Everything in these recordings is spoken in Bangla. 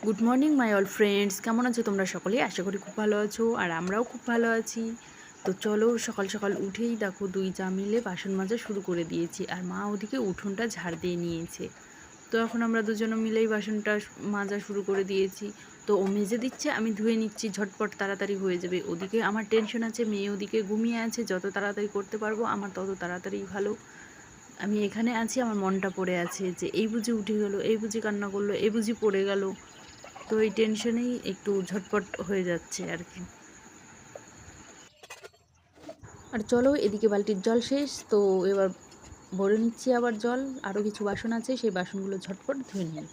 Good morning my all friends, কেমন আছো তোমরা সকলেই? আশা করি খুব ভালো আছো, আর আমরাও খুব ভালো আছি। তো চলো, সকাল সকাল উঠেই দেখো দুই যা মিলে বাসন মাজা শুরু করে দিয়েছি, আর মা ওদিকে উঠোনটা ঝাড় দিয়ে নিয়েছে। তো এখন আমরা দুজনে মিলেই বাসনটা মাজা শুরু করে দিয়েছি। তো ও মেজে দিচ্ছে, আমি ধুয়ে নিচ্ছি, ঝটপট তাড়াতাড়ি হয়ে যাবে। ওদিকে আমার টেনশন আছে, মেয়ে ওদিকে ঘুমিয়ে আছে, যত তাড়াতাড়ি করতে পারবো আমার তত তাড়াতাড়ি ভালো। আমি এখানে আছি, আমার মনটা পড়ে আছে যে এই বুঝি উঠে গেলো, এই বুঝি কান্না করলো, এই বুঝি পড়ে গেল। তো এই টেনশনেই একটু ঝটপট হয়ে যাচ্ছে আর কি। আর চলো, এদিকে বালতির জল শেষ, তো এবার ভরে নিচ্ছি আবার জল। আরও কিছু বাসন আছে, সেই বাসনগুলো ঝটপট ধুয়ে নিই।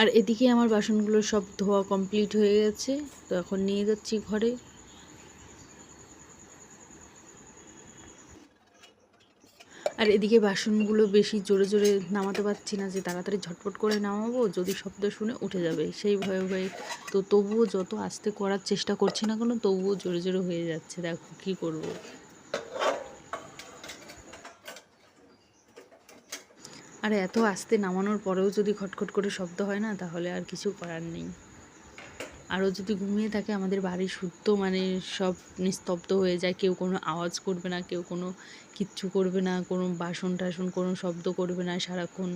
আর এদিকে আমার বাসনগুলো সব ধোয়া কমপ্লিট হয়ে গেছে, তো এখন নিয়ে যাচ্ছি ঘরে। আর এদিকে বাসনগুলো বেশি জোরে জোরে নামাতে পারছি না, যে তাড়াতাড়ি ঝটপট করে নামাবো, যদি শব্দ শুনে উঠে যাবে সেই ভয়ে ভয়ে। তো তবুও যত আস্তে করার চেষ্টা করছি না কেন, তবুও জোরে জোরে হয়ে যাচ্ছে, দেখো কী করবো। আর এত আস্তে নামানোর পরেও যদি খটখট করে শব্দ হয় না, তাহলে আর কিছু করার নেই। আরও যদি ঘুমিয়ে থাকে, আমাদের বাড়ি শুদ্ধ মানে সব নিস্তব্ধ হয়ে যায়, কেউ কোনো আওয়াজ করবে না, কেউ কোনো কিচ্ছু করবে না, কোনো বাসন টাসন কোনো শব্দ করবে না, সারাক্ষণ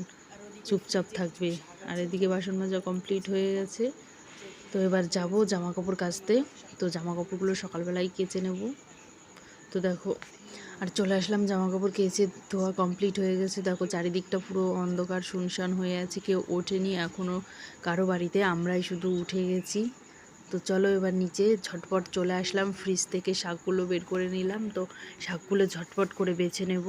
চুপচাপ থাকবে। আর এদিকে বাসন মাজা কমপ্লিট হয়ে গেছে, তো এবার যাব জামা কাপড় কাচতে। তো জামা কাপড়গুলো সকালবেলায় কেচে নেব। তো দেখো, আর চলে আসলাম, জামা কাপড় কেচে ধোয়া কমপ্লিট হয়ে গেছে। দেখো চারিদিকটা পুরো অন্ধকার শুনশান হয়ে আছে, কেউ ওঠেনি এখনও কারো বাড়িতে, আমরাই শুধু উঠে গেছি। তো চলো এবার নিচে ঝটপট চলে আসলাম, ফ্রিজ থেকে শাকগুলো বের করে নিলাম। তো শাকগুলো ঝটপট করে বেছে নেব।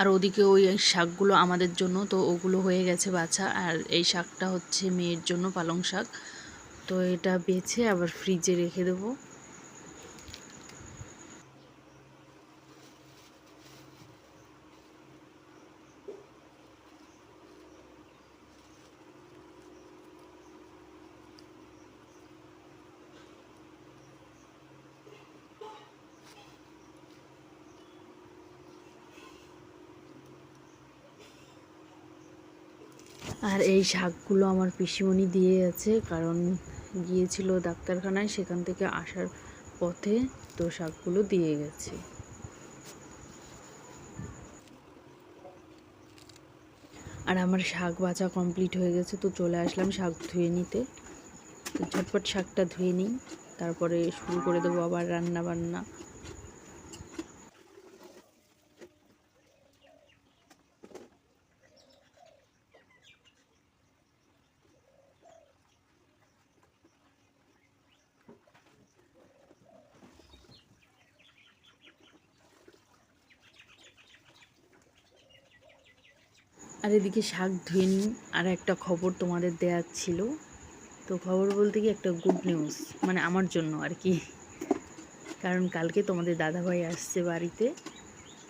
আর ওদিকে ওই শাকগুলো আমাদের জন্য, তো ওগুলো হয়ে গেছে বাছা। আর এই শাকটা হচ্ছে মেয়ের জন্য, পালং শাক। তো এটা বেছে আবার ফ্রিজে রেখে দেবো। আর এই শাকগুলো আমার পিসিমণি দিয়ে আছে, কারণ গিয়েছিল ডাক্তারখানায়, সেখান থেকে আসার পথে তো শাকগুলো দিয়ে গেছে। আর আমার শাক বাছা কমপ্লিট হয়ে গেছে, তো চলে আসলাম শাক ধুয়ে নিতে। তো ঝটপট শাকটা ধুয়ে নিই, তারপরে শুরু করে দেবো আবার রান্না বান্না। আর এদিকে শাক ধুয়ে নিই। আর একটা খবর তোমাদের দেওয়ার ছিল। তো খবর বলতে কি, একটা গুড নিউজ, মানে আমার জন্য আর কি। কারণ কালকে তোমাদের দাদাভাই আসছে বাড়িতে,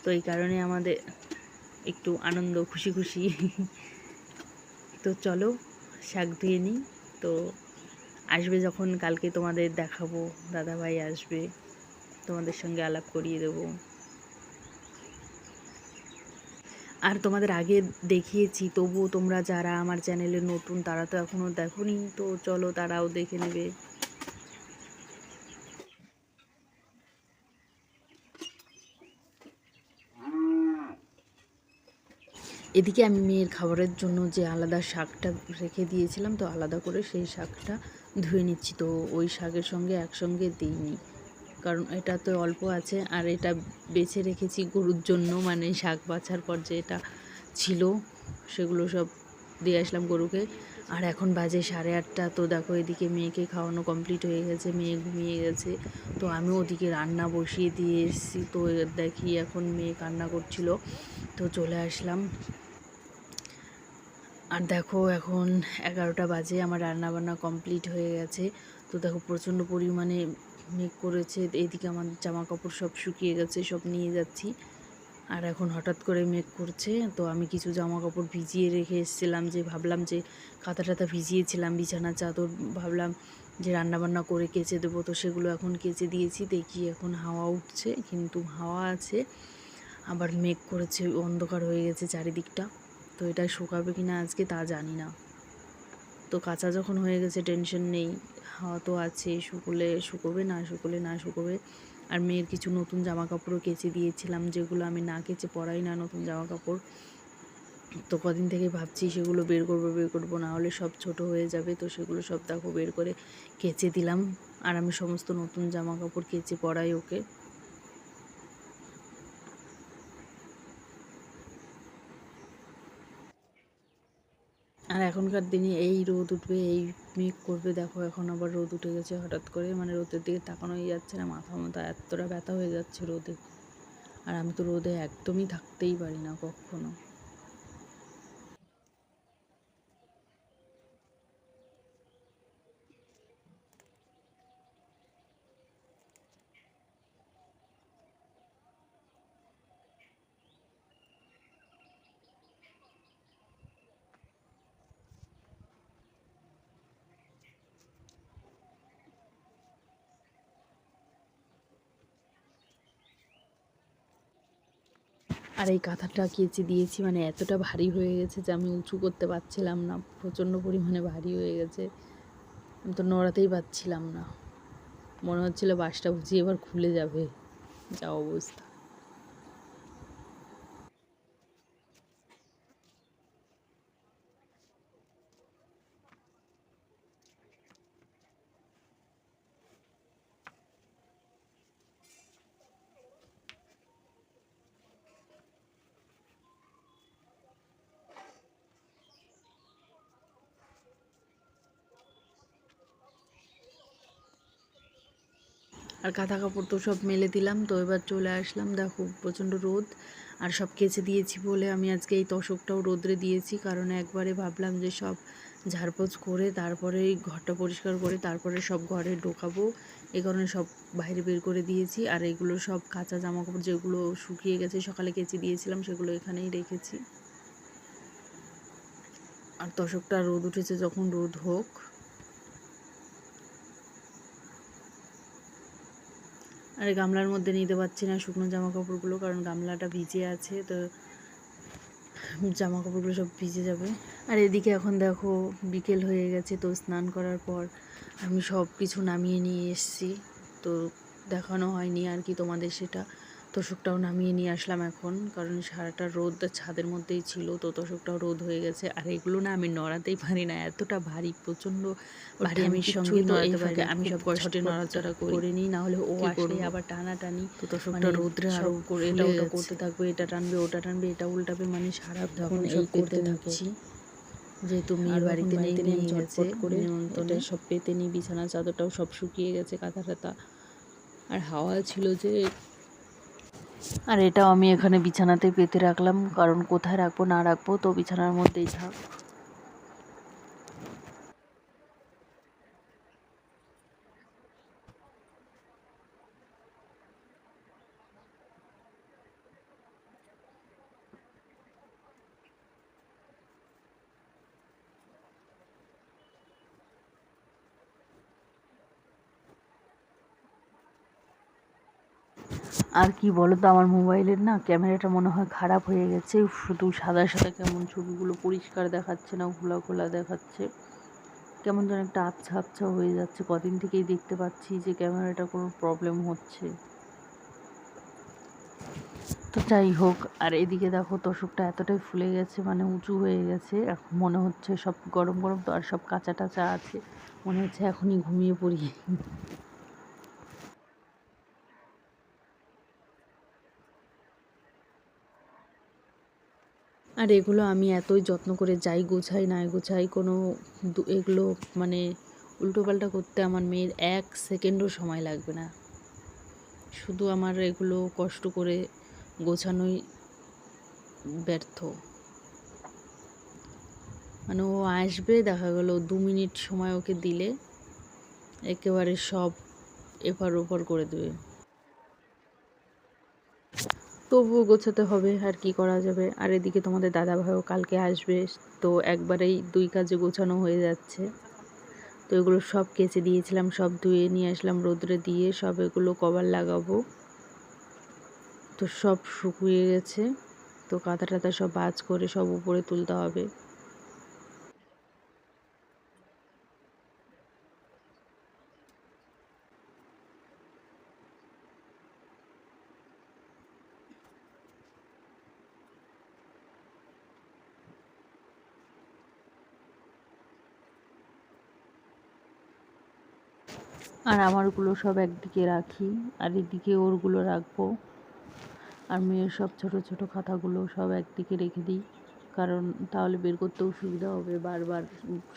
তো এই কারণে আমাদের একটু আনন্দ, খুশি খুশি। তো চলো শাক ধুয়ে নিই। তো আসবে যখন কালকে তোমাদের দেখাবো, দাদাভাই আসবে, তোমাদের সঙ্গে আলাপ করিয়ে দেবো। আর তোমাদের আগে দেখিয়েছি, তবুও তোমরা যারা আমার চ্যানেলে নতুন, তারা তো এখনও দেখোনি, তো চলো তারাও দেখে নেবে। এদিকে আমি মেয়ের খাবারের জন্য যে আলাদা শাকটা রেখে দিয়েছিলাম, তো আলাদা করে সেই শাকটা ধুয়ে নিচ্ছি। তো ওই শাকের সঙ্গে একসঙ্গে দিইনি, কারণ এটা তো অল্প আছে। আর এটা বেছে রেখেছি গরুর জন্য, মানে শাক বাছার পর যে এটা ছিল সেগুলো সব দিয়ে আসলাম গরুকে। আর এখন বাজে 8:30। তো দেখো এদিকে মেয়েকে খাওয়ানো কমপ্লিট হয়ে গেছে, মেয়ে ঘুমিয়ে গেছে। তো আমি ওদিকে রান্না বসিয়ে দিয়ে এসেছি। তো দেখি এখন মেয়ে কান্না করছিল, তো চলে আসলাম। আর দেখো এখন 11টা বাজে, আমার রান্নাবান্না কমপ্লিট হয়ে গেছে। তো দেখো প্রচণ্ড পরিমাণে মেঘ করেছে, এইদিকে আমার জামা কাপড় সব শুকিয়ে গেছে, সব নিয়ে যাচ্ছি। আর এখন হঠাৎ করে মেঘ করছে, তো আমি কিছু জামা কাপড় ভিজিয়ে রেখে এসেছিলাম, যে ভাবলাম যে কাঁথা টাথা ভিজিয়েছিলাম, বিছানার চাদর ভাবলাম যে রান্নাবান্না করে কেচে দেবো, তো সেগুলো এখন কেচে দিয়েছি। দেখি এখন হাওয়া উঠছে, কিন্তু হাওয়া আছে, আবার মেঘ করেছে, অন্ধকার হয়ে গেছে চারিদিকটা। তো এটা শুকাবে কি না আজকে তা জানি না। তো কাঁচা যখন হয়ে গেছে টেনশন নেই, হাওয়া তো আছে, শুকোবে না শুকোবে। আর মেয়ের কিছু নতুন জামা কাপড়ও কেচে দিয়েছিলাম, যেগুলো আমি না কেচে পরাই না, নতুন জামা কাপড়। তো কদিন থেকে ভাবছি সেগুলো বের করবো, না হলে সব ছোট হয়ে যাবে। তো সেগুলো সব দেখো বের করে কেচে দিলাম। আর আমি সমস্ত নতুন জামা কাপড় কেচে পরাই ওকে। আর এখনকার দিনে এই রোদ উঠবে, এই মেঘ করবে, দেখো এখন আবার রোদ উঠে গেছে হঠাৎ করে, মানে রোদের দিকে তাকানোই যাচ্ছে না, মাথা এতটা ব্যথা হয়ে যাচ্ছে রোদে। আর আমি তো রোদে একদমই থাকতেই পারি না কখনো। আর এই কাঁথাটা কেচে দিয়েছি, মানে এতটা ভারী হয়ে গেছে যে আমি উঁচু করতে পারছিলাম না, প্রচণ্ড পরিমাণে ভারী হয়ে গেছে, আমি তো নড়াতেই পারছিলাম না। মনে হচ্ছিল বাসটা বুঝি এবার খুলে যাবে, যা অবস্থা। আর কাঁথা কাপড় তো সব মেলে দিলাম, তো এবার চলে আসলাম, দেখো প্রচণ্ড রোদ। আর সব কেচে দিয়েছি বলে আমি আজকে এই তোশকটাও রোদ্রে দিয়েছি, কারণ একবারে ভাবলাম যে সব ঝাড়পোছ করে তারপরে ঘরটা পরিষ্কার করে তারপরে সব ঘরে ঢোকাবো, এই কারণে সব বাইরে বের করে দিয়েছি। আর এগুলো সব কাঁচা জামা কাপড় যেগুলো শুকিয়ে গেছে, সকালে কেচে দিয়েছিলাম, সেগুলো এখানেই রেখেছি। আর তোশকটা রোদ উঠেছে, যখন রোদ হোক। আর গামলার মধ্যে নিতে পারছি না শুকনো জামা কাপড়গুলো, কারণ গামলাটা ভিজে আছে, তো জামা কাপড়গুলো সব ভিজে যাবে। আর এদিকে এখন দেখো বিকেল হয়ে গেছে, তো স্নান করার পর আমি সব কিছু নামিয়ে নিয়ে এসেছি, তো দেখানো হয়নি আর কি তোমাদের সেটা। তোশকটাও নামিয়ে নিয়ে আসলাম এখন, কারণ সারাটা রোদ ছাদের মধ্যেই ছিল, তো তোশকটাও রোদ হয়ে গেছে। আর এগুলো না আমি নড়াতেই পারি না, এতটা ভারী, প্রচণ্ড ভারী, আমি সঙ্গে নড়াতে পারি না, আমি সব কষ্টে নড়াচড়া করে নিই, না হলে ও আসলে আবার টানাটানি, তো তোশকটা রোদ্রে আরও করে এটা ওটা করতে থাকবে, এটা টানবে ওটা টানবে, এটা উল্টাবে, মানে সারাক্ষণ এই করতে থাকছি। যেহেতু মেয়ের বাড়িতে নেই, নিয়ে গেছে করে নিমন্ত্রণে, সব পেতে নিই, বিছানা চাদরটাও সব শুকিয়ে গেছে, কাঁথা টাথা। আর হাওয়া ছিল যে, আর এটাও আমি এখানে বিছানাতে পেতে রাখলাম, কারণ কোথায় রাখবো না রাখবো, তো বিছানার মধ্যেই থাক। আর কি বলো তো, আমার মোবাইলের না ক্যামেরাটা মনে হয় খারাপ হয়ে গেছে, শুধু সাদা সাদা কেমন ছবিগুলো পরিষ্কার দেখাচ্ছে না, ঘোলা ঘোলা দেখাচ্ছে, কেমন যেন একটা আবছা আবছা হয়ে যাচ্ছে। কদিন থেকেই দেখতে পাচ্ছি যে ক্যামেরাটা কোনো প্রবলেম হচ্ছে। তো যাই হোক, আর এদিকে দেখো তোশকটা এতটাই ফুলে গেছে, মানে উঁচু হয়ে গেছে, এখন মনে হচ্ছে সব গরম গরম তো, আর সব কাঁচা টাচা আছে, মনে হচ্ছে এখনই ঘুমিয়ে পড়ি। আর এগুলো আমি এতই যত্ন করে যাই গোছাই না গোছাই, কোনো এগুলো মানে উল্টোপাল্টা করতে আমার মেয়ের 1 সেকেন্ডও সময় লাগবে না, শুধু আমার এগুলো কষ্ট করে গোছানোই ব্যর্থ। মানে ও আসবে, দেখা গেল 2 মিনিট সময় ওকে দিলে একেবারে সব এপার ওপার করে দেবে। তবুও গোছাতে হবে, আর কি করা যাবে। আর এদিকে তোমাদের দাদাভাইও কালকে আসবে, তো একবারেই 2 কাজে গোছানো হয়ে যাচ্ছে। তো এগুলো সব কেচে দিয়েছিলাম, সব ধুয়ে নিয়ে আসলাম রোদ্রে দিয়ে, সব এগুলো কভার লাগাবো। তো সব শুকিয়ে গেছে, তো কাঁথা টাথা সব ভাঁজ করে সব উপরে তুলতে হবে। আর আমারগুলো সব একদিকে রাখি, আর এদিকে ওরগুলো রাখবো। আর মেয়ের সব ছোট ছোট খাতাগুলো সব একদিকে রেখে দিই, কারণ তাহলে বের করতেও সুবিধা হবে, বারবার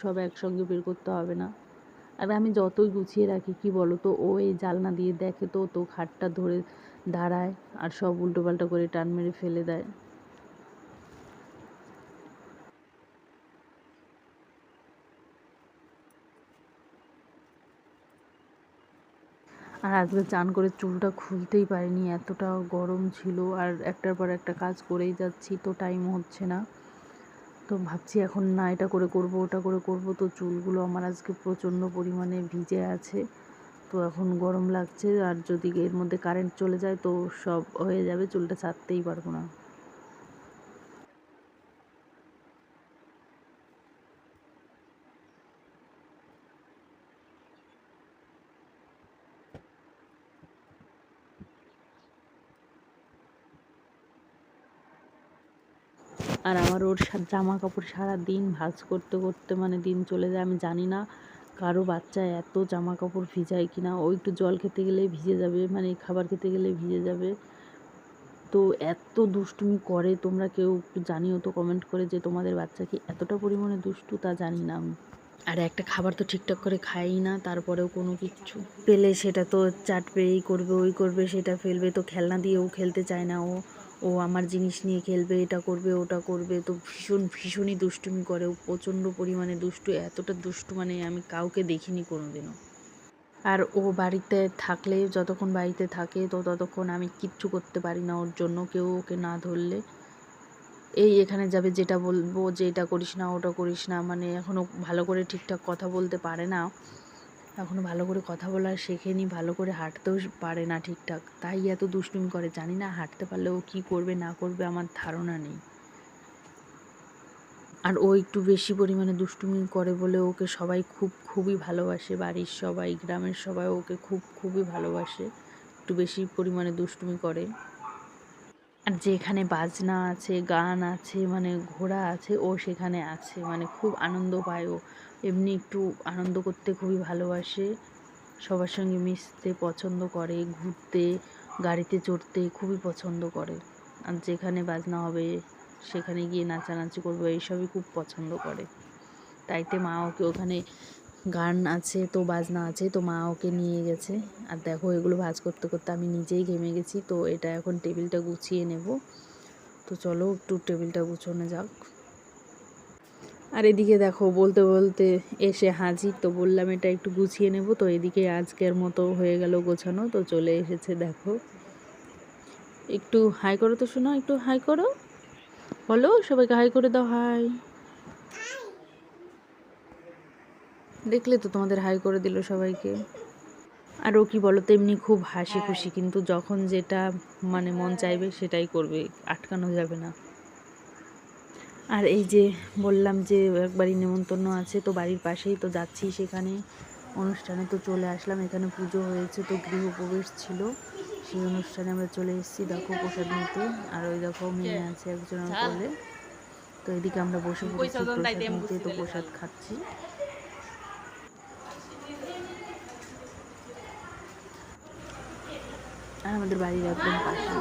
সব একসঙ্গে বের করতে হবে না। আর আমি যতই গুছিয়ে রাখি, কি বলো তো, ও এই জানলা দিয়ে দেখে, তো তো খাটটা ধরে দাঁড়ায় আর সব উল্টোপাল্টা করে টান মেরে ফেলে দেয়। আর আজকে চান করে চুলটা খুলতেই পারিনি, এতটা গরম ছিল। আর একটার পর একটা কাজ করেই যাচ্ছি, তো টাইম হচ্ছে না। তো ভাবছি এখন না এটা করে করব, ওটা করে করব। তো চুলগুলো আমার আজকে প্রচণ্ড পরিমাণে ভিজে আছে, তো এখন গরম লাগছে। আর যদি এর মধ্যে কারেন্ট চলে যায় তো সব হয়ে যাবে, চুলটা ছাড়তেই পারবো না। আর আমার ওর জামা কাপড় সারা দিন ভাঁজ করতে করতে মানে দিন চলে যায়। আমি জানি না কারো বাচ্চা এত জামা কাপড় ভিজায় কিনা। ও একটু জল খেতে গেলেই ভিজে যাবে, মানে খাবার খেতে গেলে ভিজে যাবে। তো এত দুষ্টুমি করে, তোমরা কেউ একটু জানিও তো কমেন্ট করে যে তোমাদের বাচ্চা কি এতটা পরিমাণে দুষ্টু, তা জানি না আমি। আর একটা খাবার তো ঠিকঠাক করে খাই না, তারপরেও কোনো কিছু পেলে সেটা তো চাটবে, এই করবে ওই করবে, সেটা ফেলবে। তো খেলনা দিয়েও খেলতে চায় না ও, ও আমার জিনিস নিয়ে খেলবে, এটা করবে ওটা করবে। তো ভীষণই দুষ্টুমি করে, ও প্রচণ্ড পরিমাণে দুষ্টু, এতটা দুষ্টু মানে আমি কাউকে দেখিনি কোনোদিনও। আর ও বাড়িতে থাকলে, যতক্ষণ বাড়িতে থাকে তো ততক্ষণ আমি কিচ্ছু করতে পারি না ওর জন্য, কেউ ওকে না ধরলে। এই এখানে যাবে, যেটা বলবো যে এটা করিস না ওটা করিস না, মানে এখনও ভালো করে ঠিকঠাক কথা বলতে পারে না, এখনও ভালো করে কথা বলা শেখেনি, ভালো করে হাঁটতেও পারে না ঠিকঠাক, তাই এত দুষ্টুমি করে। জানি না হাঁটতে পারলে ও কী করবে না করবে, আমার ধারণা নেই। আর ও একটু বেশি পরিমাণে দুষ্টুমি করে বলে ওকে সবাই খুবই ভালোবাসে, বাড়ির সবাই, গ্রামের সবাই ওকে খুবই ভালোবাসে, একটু বেশি পরিমাণে দুষ্টুমি করে। আর যেখানে বাজনা আছে, গান আছে, মানে ঘোড়া আছে, ও সেখানে আছে, মানে খুব আনন্দ পায় ও। এমনি একটু আনন্দ করতে খুবই ভালোবাসে, সবার সঙ্গে মিশতে পছন্দ করে, ঘুরতে, গাড়িতে চড়তে খুবই পছন্দ করে। আর যেখানে বাজনা হবে সেখানে গিয়ে নাচানাচি করবো, এইসবই খুব পছন্দ করে। তাইতে মা ওকে ওখানে, গান আছে তো বাজনা আছে, তো মা ওকে নিয়ে গেছে। আর দেখো এগুলো ভাঁজ করতে করতে আমি নিজেই ঘেমে গেছি। তো এটা এখন টেবিলটা গুছিয়ে নেব। তো চলো একটু টেবিলটা গুছানো যাক। আর এদিকে দেখো বলতে বলতে এসে হাজির, তো বললাম এটা একটু গুছিয়ে নেব। তো এদিকে আজকের মতো হয়ে গেল গোছানো, তো চলে এসেছে দেখো। একটু হাই করো তো শোনো, একটু হাই করো, বলো সবাইকে হাই করে দাও, হাই। দেখলে তো তোমাদের হাই করে দিল সবাইকে। আর ও কি বলো তো, এমনি খুব হাসি খুশি, কিন্তু যখন যেটা মানে মন চাইবে সেটাই করবে, আটকানো যাবে না। আর এই যে বললাম যে একবারই নেমন্তন্ন আছে, তো বাড়ির পাশেই, তো যাচ্ছি সেখানে অনুষ্ঠানে। তো চলে আসলাম, এখানে পুজো হয়েছে, তো গৃহপ্রবেশ ছিল, সেই অনুষ্ঠানে আমরা চলে এসেছি দেখো প্রসাদ নিতে। আর ওই দেখো মেয়ে আছে একজনের কোলে। তো এদিকে আমরা বসে পড়েছি প্রসাদ নিতে, তো প্রসাদ খাচ্ছি। আর আমাদের বাড়ির একদম পাশে।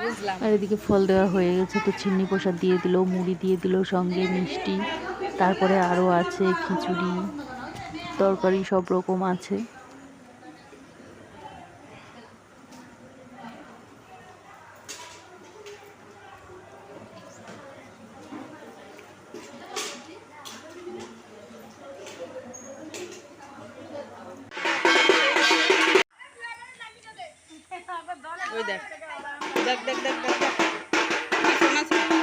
বুঝলাম। আর এদিকে ফল দেওয়া হয়ে গেছে, তো চিন্নি প্রসাদ দিয়ে দিল, মুড়ি দিয়ে দিল, সঙ্গে মিষ্টি, তারপরে আরও আছে খিচুড়ি, তরকারি সব রকম আছে। ওই দেখ দেখ দেখ দেখ দেখ দেখ।